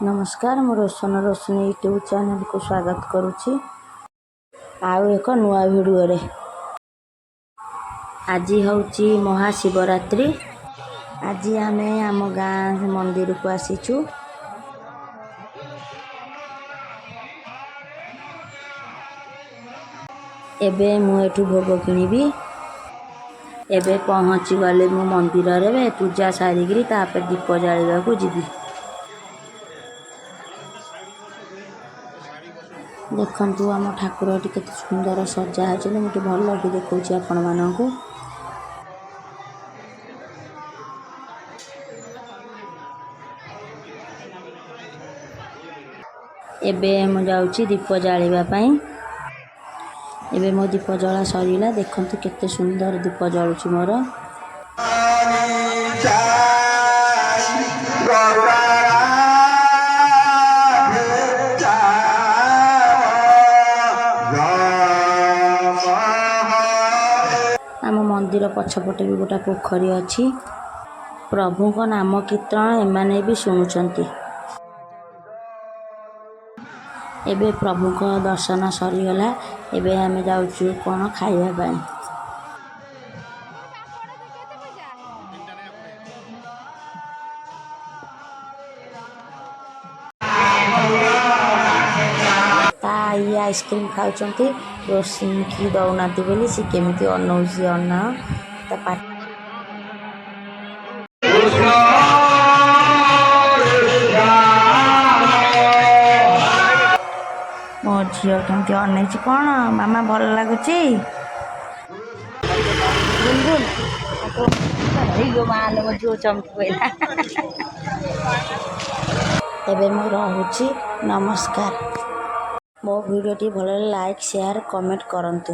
नमस्कार मु रोशन रोशनी YouTube channel को स्वागत करुच्ची आउ एक नुआ वीडियो रे। आज हूँ महाशिवरात्रि। आज आम आम गाँ मंदिर को आसीचु। एबे मुझे भोग किनिबी। एबे पहुँची गले मु मंदिर रे पूजा सारिकी तापर दीप जालिबा को जीवी। देखंतु आम ठाकुर केते सुंदर सजा है। मुझे भल लगे देखा आपण मानक। एबे मु जाउची दीप जालिबा पई। एबे मो दीप जला सरीला। देखंतु केते सुंदर दीप जलुची मोर। आम मंदिर पछपटे भी गोटा पोखरी अच्छी। प्रभु को नाम कीर्तन एमाने भी शुणुचंती। एबे प्रभु को दर्शन सरीगला। एबे आम जाउचु कौन खाइबा पाई। ये आइसक्रीम खाऊंती रोशनी की दौना बोली सी केमी अनौसी अना मो झील केमती अन कौन मामा भल लगुच झील चमकी पड़ा। एबे मु रहुची नमस्कार। मो वीडियो टी भल लाइक शेयर कमेंट करंतु।